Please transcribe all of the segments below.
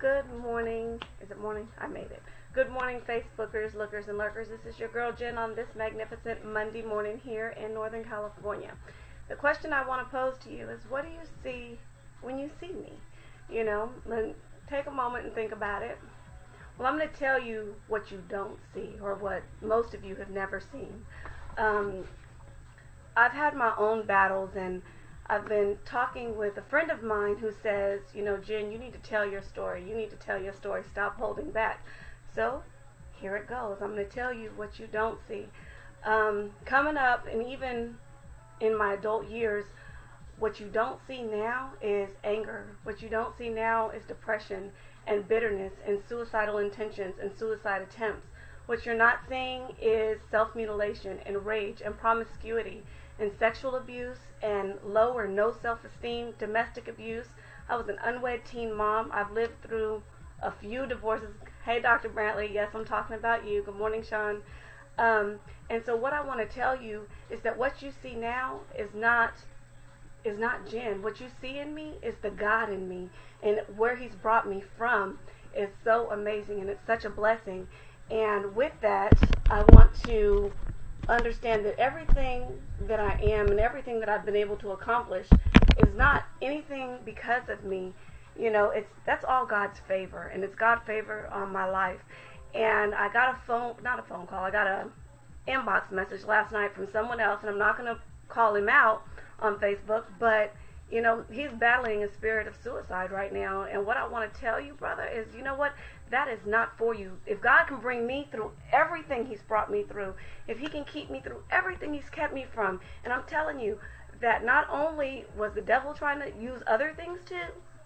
Good morning. Is it morning? I made it. Good morning, Facebookers, lookers, and lurkers. This is your girl Jen on this magnificent Monday morning here in Northern California. The question I want to pose to you is, what do you see when you see me? You know, take a moment and think about it. Well, I'm going to tell you what you don't see, or what most of you have never seen. I've had my own battles, and I've been talking with a friend of mine who says, you know, Jen, you need to tell your story. You need to tell your story. Stop holding back. So here it goes. I'm going to tell you what you don't see. Coming up, and even in my adult years, what you don't see now is anger. What you don't see now is depression and bitterness and suicidal intentions and suicide attempts. What you're not seeing is self-mutilation and rage and promiscuity and sexual abuse and low or no self-esteem, domestic abuse. I was an unwed teen mom. I've lived through a few divorces. Hey, Dr. Brantley, yes, I'm talking about you. Good morning, Sean. And so what I want to tell you is that what you see now is not Jen. What you see in me is the God in me, and where He's brought me from is so amazing, and it's such a blessing. And with that, I want to understand that everything that I am and everything that I've been able to accomplish is not anything because of me. You know, that's all God's favor, and it's God's favor on my life. And I got I got a inbox message last night from someone else, and I'm not going to call him out on Facebook, but you know, he's battling a spirit of suicide right now. And what I want to tell you, brother, is, you know what? That is not for you. If God can bring me through everything He's brought me through, if He can keep me through everything He's kept me from, and I'm telling you that not only was the devil trying to use other things to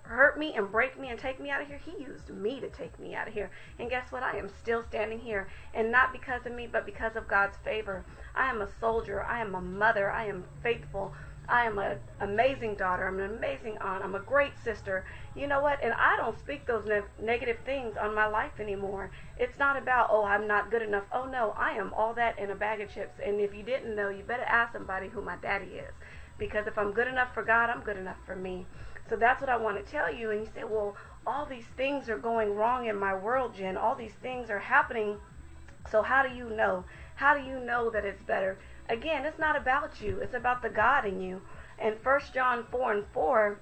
hurt me and break me and take me out of here, he used me to take me out of here. And guess what? I am still standing here, and not because of me, but because of God's favor. I am a soldier. I am a mother. I am faithful. I am an amazing daughter. I'm an amazing aunt. I'm a great sister. You know what? And I don't speak those negative things on my life anymore. It's not about, oh, I'm not good enough. Oh, no, I am all that in a bag of chips. And if you didn't know, you better ask somebody who my daddy is. Because if I'm good enough for God, I'm good enough for me. So that's what I want to tell you. And you say, well, all these things are going wrong in my world, Jen. All these things are happening. So how do you know? How do you know that it's better? Again, it's not about you. It's about the God in you. And 1 John 4:4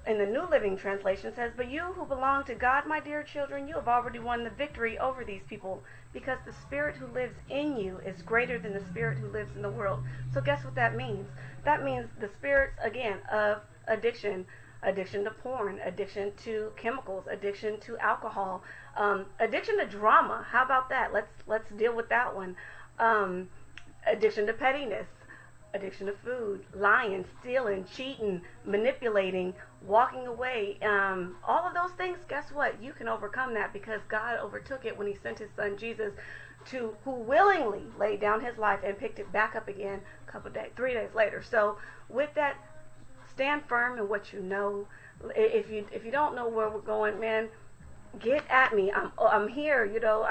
in the New Living Translation says, but you who belong to God, my dear children, you have already won the victory over these people, because the Spirit who lives in you is greater than the spirit who lives in the world. So guess what that means? That means the spirits, again, of addiction to porn, addiction to chemicals, addiction to alcohol, addiction to drama. How about that? Let's deal with that one. Addiction to pettiness, addiction to food, lying, stealing, cheating, manipulating, walking away, all of those things, guess what? You can overcome that, because God overtook it when He sent His Son Jesus, who willingly laid down His life and picked it back up again 3 days later. So with that, stand firm in what you know. If you don't know where we're going, man, get at me. I'm here. You know,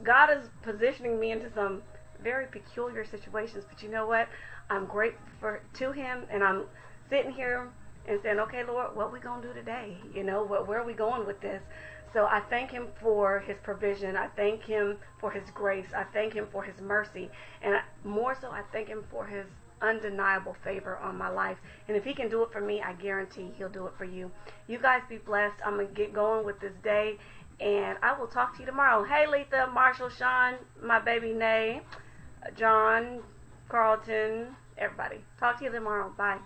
God is positioning me into some very peculiar situations, but you know what? I'm grateful to Him, and I'm sitting here and saying, okay, Lord, what we gonna do today? You know, where are we going with this? So I thank Him for His provision. I thank Him for His grace. I thank Him for His mercy, and more so, I thank Him for His undeniable favor on my life. And if He can do it for me, I guarantee He'll do it for you. You guys be blessed. I'm gonna get going with this day, and I will talk to you tomorrow. Hey, Letha, Marshall, Sean, my baby Nay, John, Carlton, everybody. Talk to you tomorrow. Bye.